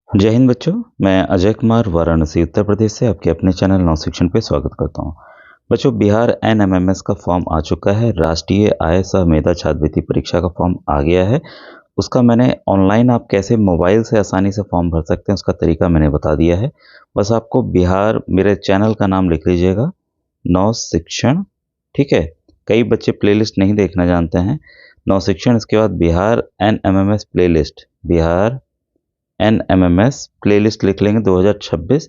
जय हिंद बच्चों। मैं अजय कुमार वाराणसी उत्तर प्रदेश से आपके अपने चैनल नौ शिक्षण पे स्वागत करता हूं। बच्चों, बिहार एनएमएमएस का फॉर्म आ चुका है। राष्ट्रीय आय सह मेधा छात्रवृत्ति परीक्षा का फॉर्म आ गया है। उसका मैंने ऑनलाइन आप कैसे मोबाइल से आसानी से फॉर्म भर सकते हैं उसका तरीका मैंने बता दिया है। बस आपको बिहार, मेरे चैनल का नाम लिख लीजिएगा, नौ शिक्षण। ठीक है, कई बच्चे प्लेलिस्ट नहीं देखना जानते हैं। नौ शिक्षण, इसके बाद Bihar NMIMS playlist, Bihar NMIMS playlist लिख लेंगे 2026।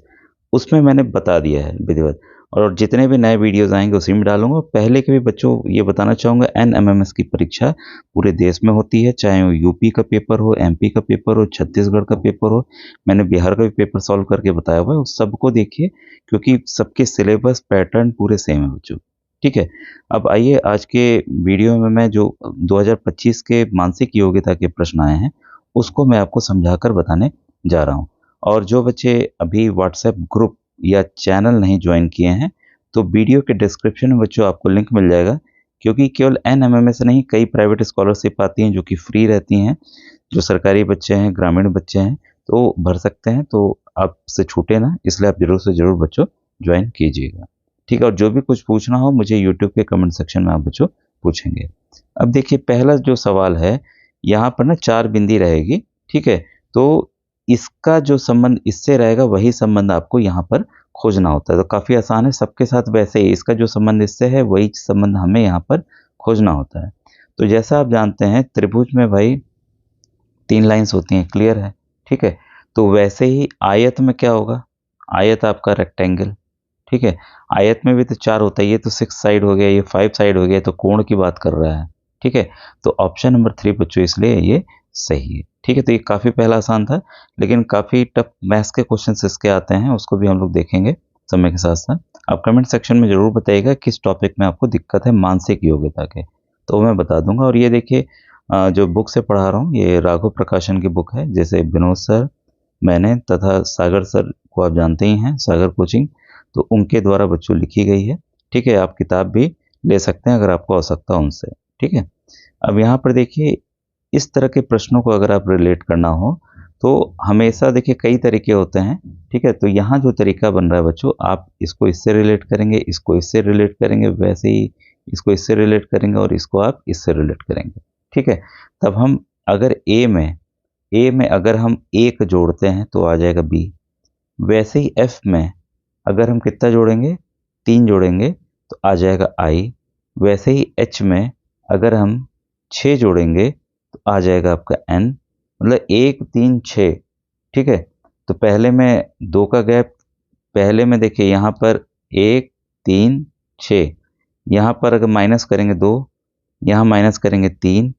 उसमें मैंने बता दिया है विधिवत, और जितने भी नए वीडियोस आएंगे उसी में डालूंगा। पहले के भी बच्चों ये बताना चाहूँगा, एनएमएमएस की परीक्षा पूरे देश में होती है, चाहे वो यूपी का पेपर हो, एमपी का पेपर हो, छत्तीसगढ़ का पेपर हो। मैंने बिहार का भी पेपर सॉल्व करके बताया हुआ है, उस सबको देखिए, क्योंकि सबके सिलेबस पैटर्न पूरे सेम है बच्चों। ठीक है, अब आइए आज के वीडियो में मैं जो 2025 के मानसिक योग्यता के प्रश्न आए हैं उसको मैं आपको समझाकर बताने जा रहा हूं। और जो बच्चे अभी व्हाट्सएप ग्रुप या चैनल नहीं ज्वाइन किए हैं, तो वीडियो के डिस्क्रिप्शन में बच्चों आपको लिंक मिल जाएगा, क्योंकि केवल एनएमएमएस नहीं, कई प्राइवेट स्कॉलरशिप आती हैं जो कि फ्री रहती हैं। जो सरकारी बच्चे हैं, ग्रामीण बच्चे हैं, तो भर सकते हैं। तो आपसे छूटे ना, इसलिए आप जरूर से जरूर बच्चों ज्वाइन कीजिएगा। ठीक है, और जो भी कुछ पूछना हो मुझे यूट्यूब के कमेंट सेक्शन में आप बच्चों पूछेंगे। अब देखिए, पहला जो सवाल है, यहाँ पर ना 4 बिंदी रहेगी। ठीक है, तो इसका जो संबंध इससे रहेगा वही संबंध आपको यहाँ पर खोजना होता है। तो काफ़ी आसान है, सबके साथ वैसे ही इसका जो संबंध इससे है वही संबंध हमें यहाँ पर खोजना होता है। तो जैसा आप जानते हैं, त्रिभुज में भाई 3 लाइन्स होती हैं, क्लियर है। ठीक है, तो वैसे ही आयत में क्या होगा, आयत आपका रेक्टेंगल। ठीक है, आयत में भी तो 4 होता है, ये तो 6 साइड हो गया, ये 5 साइड हो गया, तो कोण की बात कर रहा है। ठीक है, तो ऑप्शन नंबर 3 बच्चों इसलिए ये सही है। ठीक है, तो ये काफ़ी पहला आसान था, लेकिन काफ़ी टफ मैथ्स के क्वेश्चन इसके आते हैं, उसको भी हम लोग देखेंगे समय के साथ साथ। आप कमेंट सेक्शन में ज़रूर बताइएगा किस टॉपिक में आपको दिक्कत है मानसिक योग्यता के, तो मैं बता दूंगा। और ये देखिए, जो बुक से पढ़ा रहा हूँ ये राघव प्रकाशन की बुक है, जैसे विनोद सर, मैंने तथा सागर सर को आप जानते ही हैं, सागर कोचिंग, तो उनके द्वारा बच्चों लिखी गई है। ठीक है, आप किताब भी ले सकते हैं अगर आपको आवश्यकता हो उनसे। ठीक है, अब यहाँ पर देखिए, इस तरह के प्रश्नों को अगर आप रिलेट करना हो तो हमेशा देखिए कई तरीके होते हैं। ठीक है, तो यहाँ जो तरीका बन रहा है बच्चों, आप इसको इससे रिलेट करेंगे, इसको इससे रिलेट करेंगे, वैसे ही इसको इससे रिलेट करेंगे और इसको आप इससे रिलेट करेंगे। ठीक है, तब हम अगर ए में अगर हम 1 जोड़ते हैं तो आ जाएगा बी। वैसे ही एफ में अगर हम कितना जोड़ेंगे, 3 जोड़ेंगे तो आ जाएगा आई। वैसे ही एच में अगर हम 6 जोड़ेंगे तो आ जाएगा आपका एन, मतलब 1 3 6। ठीक है, तो पहले में 2 का गैप, पहले में देखिए यहाँ पर 1 3 6, यहाँ पर अगर माइनस करेंगे 2, यहाँ माइनस करेंगे 3,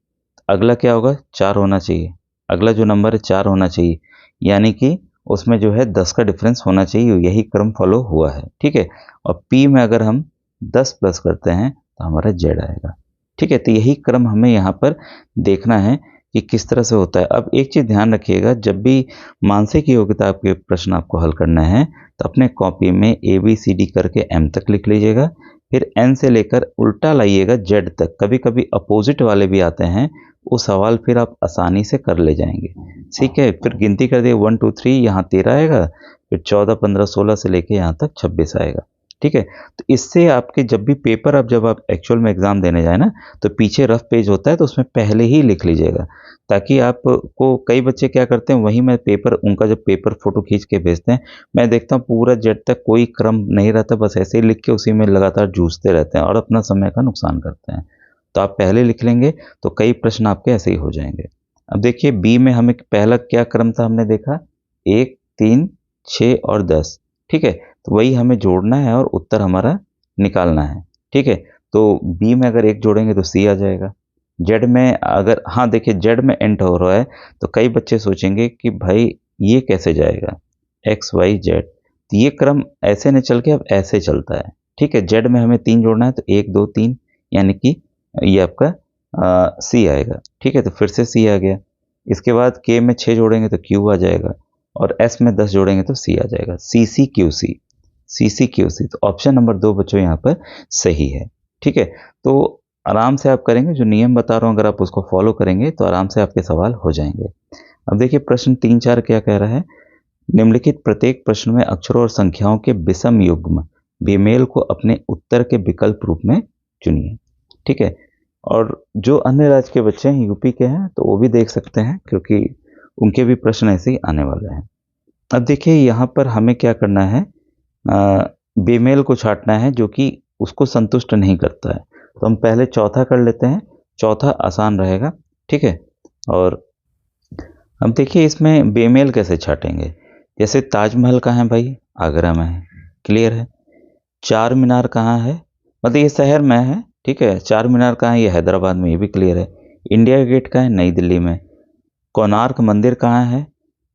अगला क्या होगा, 4 होना चाहिए। अगला जो नंबर है 4 होना चाहिए, यानी कि उसमें जो है 10 का डिफरेंस होना चाहिए, यही क्रम फॉलो हुआ है। ठीक है, और P में अगर हम 10 प्लस करते हैं तो हमारा Z आएगा। ठीक है, तो यही क्रम हमें यहाँ पर देखना है कि किस तरह से होता है। अब एक चीज़ ध्यान रखिएगा, जब भी मानसिक योग्यता आपके प्रश्न आपको हल करना है तो अपने कॉपी में ABCD करके M तक लिख लीजिएगा, फिर N से लेकर उल्टा लाइएगा Z तक। कभी कभी अपोजिट वाले भी आते हैं, वो सवाल फिर आप आसानी से कर ले जाएंगे। ठीक है, फिर गिनती कर दिए 1 2 3, यहाँ 13 आएगा, फिर 14 15 16 से लेके यहाँ तक 26 आएगा। ठीक है, तो इससे आपके जब भी पेपर, अब जब आप एक्चुअल में एग्जाम देने जाए ना, तो पीछे रफ पेज होता है तो उसमें पहले ही लिख लीजिएगा, ताकि आपको, कई बच्चे क्या करते हैं, वहीं में पेपर, उनका जब पेपर फोटो खींच के भेजते हैं, मैं देखता हूँ पूरा जेड तक कोई क्रम नहीं रहता, बस ऐसे ही लिख के उसी में लगातार जूझते रहते हैं और अपना समय का नुकसान करते हैं। तो आप पहले लिख लेंगे तो कई प्रश्न आपके ऐसे ही हो जाएंगे। अब देखिए, बी में हमें पहला क्या क्रम था, हमने देखा 1 3 6 और 10। ठीक है, तो वही हमें जोड़ना है और उत्तर हमारा निकालना है। ठीक है, तो बी में अगर 1 जोड़ेंगे तो सी आ जाएगा। जेड में अगर, हाँ देखिए, जेड में एंटर हो रहा है तो कई बच्चे सोचेंगे कि भाई ये कैसे जाएगा, एक्स वाई जेड, तो ये क्रम ऐसे नहीं चल के अब ऐसे चलता है। ठीक है, जेड में हमें 3 जोड़ना है तो 1 2 3, यानी कि ये आपका सी आएगा। ठीक है, तो फिर से सी आ गया। इसके बाद के में 6 जोड़ेंगे तो क्यू आ जाएगा, और एस में 10 जोड़ेंगे तो सी आ जाएगा, सी सी क्यू सी, सी सी क्यू सी। तो ऑप्शन नंबर 2 बच्चों यहाँ पर सही है। ठीक है, तो आराम से आप करेंगे, जो नियम बता रहा हूँ अगर आप उसको फॉलो करेंगे तो आराम से आपके सवाल हो जाएंगे। अब देखिए, प्रश्न 3 4 क्या कह रहा है, निम्नलिखित प्रत्येक प्रश्न में अक्षरों और संख्याओं के विषम युग्म बेमेल को अपने उत्तर के विकल्प रूप में चुनिए। ठीक है, और जो अन्य राज्य के बच्चे हैं, यूपी के हैं, तो वो भी देख सकते हैं क्योंकि उनके भी प्रश्न ऐसे ही आने वाले हैं। अब देखिए यहाँ पर हमें क्या करना है, बेमेल को छांटना है जो कि उसको संतुष्ट नहीं करता है। तो हम पहले चौथा कर लेते हैं, चौथा आसान रहेगा। ठीक है, और अब देखिए इसमें बेमेल कैसे छाटेंगे। जैसे ताजमहल कहाँ है भाई, आगरा में है, क्लियर है। चार मीनार कहाँ है, मतलब ये शहर में है। ठीक है, चार मीनार कहाँ है, ये हैदराबाद में, ये भी क्लियर है। इंडिया गेट कहाँ है, नई दिल्ली में। कोणार्क मंदिर कहाँ है,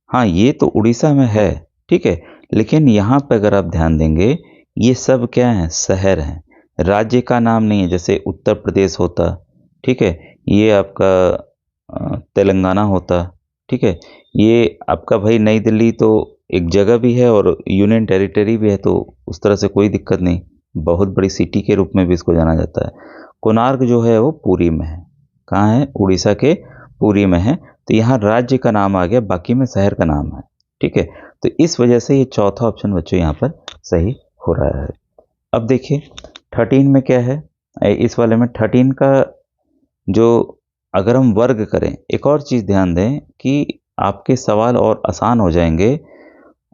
हाँ ये तो उड़ीसा में है। ठीक है, लेकिन यहाँ पे अगर आप ध्यान देंगे ये सब क्या है, शहर हैं, राज्य का नाम नहीं है। जैसे उत्तर प्रदेश होता, ठीक है, ये आपका तेलंगाना होता। ठीक है, ये आपका भाई नई दिल्ली तो एक जगह भी है और यूनियन टेरिटरी भी है, तो उस तरह से कोई दिक्कत नहीं, बहुत बड़ी सिटी के रूप में भी इसको जाना जाता है। कोणार्क जो है वो पुरी में है, कहाँ है, उड़ीसा के पुरी में है। तो यहाँ राज्य का नाम आ गया, बाकी में शहर का नाम है। ठीक है, तो इस वजह से ये चौथा ऑप्शन बच्चों यहाँ पर सही हो रहा है। अब देखिए 13 में क्या है, इस वाले में 13 का जो अगर हम वर्ग करें, एक और चीज़ ध्यान दें कि आपके सवाल और आसान हो जाएंगे,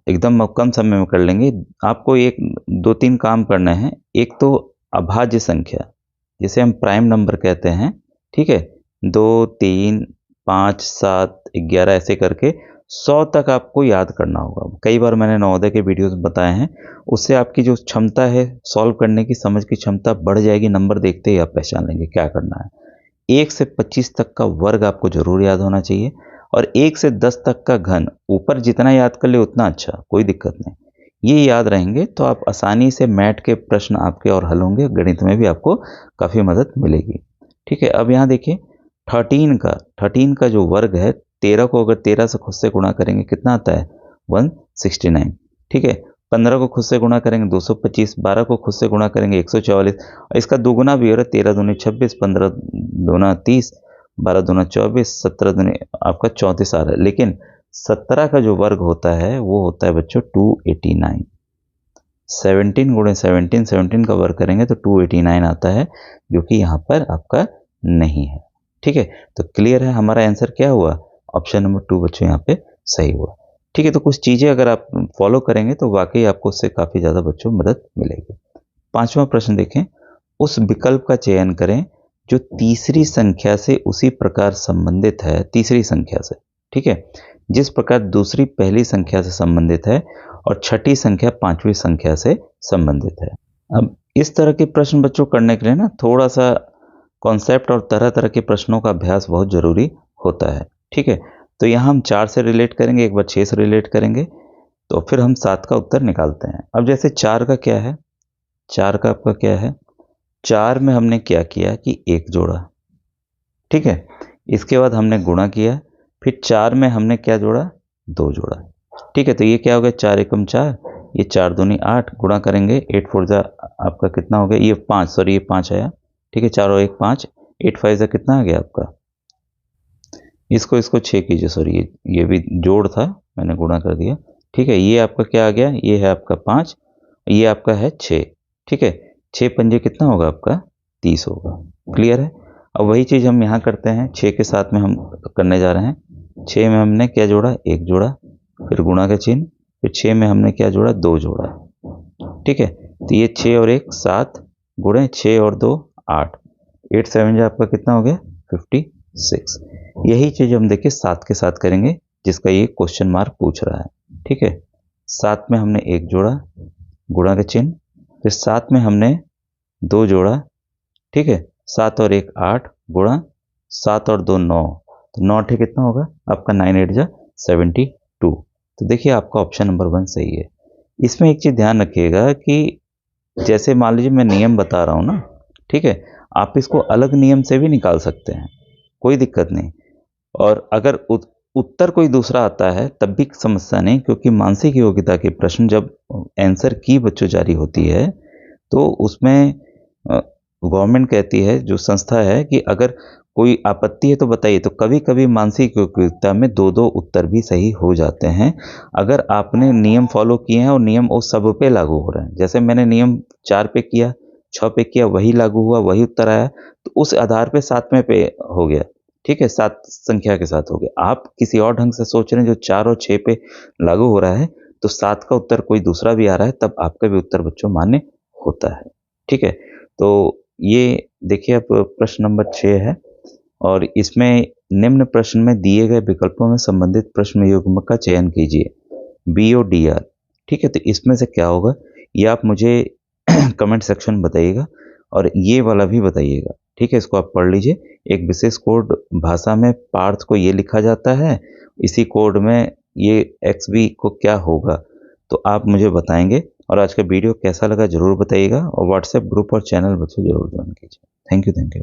एकदम कम समय में कर लेंगे। आपको एक दो तीन काम करना है। एक तो अभाज्य संख्या, जिसे हम प्राइम नंबर कहते हैं। ठीक है, 2, 3, 5, 7, 11 ऐसे करके 100 तक आपको याद करना होगा। कई बार मैंने नवोदय के वीडियोस में बताए हैं, उससे आपकी जो क्षमता है सॉल्व करने की, समझ की क्षमता बढ़ जाएगी। नंबर देखते ही आप पहचान लेंगे क्या करना है। 1 से 25 तक का वर्ग आपको जरूर याद होना चाहिए, और 1 से 10 तक का घन, ऊपर जितना याद कर ले उतना अच्छा, कोई दिक्कत नहीं। ये याद रहेंगे तो आप आसानी से मैथ के प्रश्न आपके और हल होंगे, गणित में भी आपको काफ़ी मदद मिलेगी। ठीक है, अब यहाँ देखिए 13 का जो वर्ग है, 13 को अगर 13 से खुद से गुणा करेंगे कितना आता है, 169। ठीक है, 15 को खुद से गुणा करेंगे 225, 12 को खुद से गुणा करेंगे 144, और इसका दोगुना भी हो रहा है, 13 दूनी 26, 15 दूना 30, 12 दूना 24, 17 दूनी आपका 34 आ रहा है। लेकिन 17 का जो वर्ग होता है वो होता है बच्चों 289। 17 गुणे 17, 17 का वर्ग करेंगे तो 289 आता है, जो कि यहाँ पर आपका नहीं है। ठीक है, तो क्लियर है, हमारा आंसर क्या हुआ, ऑप्शन नंबर 2 बच्चों यहाँ पे सही हुआ। ठीक है, तो कुछ चीज़ें अगर आप फॉलो करेंगे तो वाकई आपको उससे काफ़ी ज़्यादा बच्चों मदद मिलेगी। 5वां प्रश्न देखें, उस विकल्प का चयन करें जो तीसरी संख्या से उसी प्रकार संबंधित है, तीसरी संख्या से, ठीक है, जिस प्रकार दूसरी पहली संख्या से संबंधित है और छठी संख्या पांचवी संख्या से संबंधित है। अब इस तरह के प्रश्न बच्चों करने के लिए ना थोड़ा सा कॉन्सेप्ट और तरह तरह के प्रश्नों का अभ्यास बहुत जरूरी होता है। ठीक है, तो यहाँ हम 4 से रिलेट करेंगे, एक बार 6 से रिलेट करेंगे, तो फिर हम 7 का उत्तर निकालते हैं। अब जैसे 4 का क्या है, 4 का आपका क्या है, 4 में हमने क्या किया कि 1 जोड़ा। ठीक है, इसके बाद हमने गुणा किया, फिर 4 में हमने क्या जोड़ा, 2 जोड़ा। ठीक है, तो ये क्या हो गया, 4 एकम 4, ये 4 दूनी 8, गुणा करेंगे 8 4 जा आपका कितना हो गया, ये 5, सॉरी ये 5 आया। ठीक है, 4 और 1 5, 8 5 जा कितना आ गया आपका, इसको 6 कीजिए, सॉरी ये भी जोड़ था, मैंने गुणा कर दिया। ठीक है, ये आपका क्या आ गया, ये है आपका 5, ये आपका है 6। ठीक है, 6 पंजे कितना होगा आपका, 30 होगा। क्लियर है, अब वही चीज़ हम यहाँ करते हैं, 6 के साथ में हम करने जा रहे हैं। 6 में हमने क्या जोड़ा, 1 जोड़ा, फिर गुणा का चिन्ह, फिर 6 में हमने क्या जोड़ा, 2 जोड़ा। ठीक है, तो ये 6 और 1 7, गुणे 6 और 2 8, 8 7 जा आपका कितना हो गया, 56। यही चीज़ हम देखिए 7 के साथ करेंगे, जिसका ये क्वेश्चन मार्क पूछ रहा है। ठीक है, 7 में हमने 1 जोड़ा, गुणा का चिन्ह, फिर 7 में हमने 2 जोड़ा। ठीक है, 7 और 1 8, गुणा 7 और 2 9, तो 9 8 कितना होगा आपका, 9 8 जा 72। तो देखिए आपका ऑप्शन नंबर 1 सही है। इसमें एक चीज़ ध्यान रखिएगा कि जैसे मान लीजिए मैं नियम बता रहा हूँ ना, ठीक है, आप इसको अलग नियम से भी निकाल सकते हैं, कोई दिक्कत नहीं। और अगर उत्तर कोई दूसरा आता है तब भी समस्या नहीं, क्योंकि मानसिक योग्यता के प्रश्न जब आंसर की बच्चों जारी होती है तो उसमें गवर्नमेंट कहती है, जो संस्था है, कि अगर कोई आपत्ति है तो बताइए। तो कभी-कभी मानसिक उपयोगिता में 2-2 उत्तर भी सही हो जाते हैं, अगर आपने नियम फ़ॉलो किए हैं और नियम वो सब पे लागू हो रहे हैं। जैसे मैंने नियम 4 पे किया, 6 पे किया, वही लागू हुआ, वही उत्तर आया, तो उस आधार पे 7वें पे हो गया, ठीक है? 7 संख्या के साथ हो गया। आप किसी और ढंग से सोच रहे हैं जो 4 और 6 पे लागू हो रहा है, तो 7 का उत्तर कोई दूसरा भी आ रहा है, तब आपका भी उत्तर बच्चों मान्य होता है, ठीक है? तो ये देखिए अब प्रश्न नंबर 6 है और इसमें निम्न प्रश्न में दिए गए विकल्पों में संबंधित प्रश्न युग्म का चयन कीजिए, बी और डी आर, ठीक है? तो इसमें से क्या होगा, ये आप मुझे कमेंट सेक्शन में बताइएगा और ये वाला भी बताइएगा, ठीक है? इसको आप पढ़ लीजिए। एक विशेष कोड भाषा में पार्थ को ये लिखा जाता है, इसी कोड में ये एक्स बी को क्या होगा, तो आप मुझे बताएँगे और आज का वीडियो कैसा लगा ज़रूर बताइएगा और व्हाट्सएप ग्रुप और चैनल बच्चों ज़रूर ज्वाइन कीजिए। Thank you.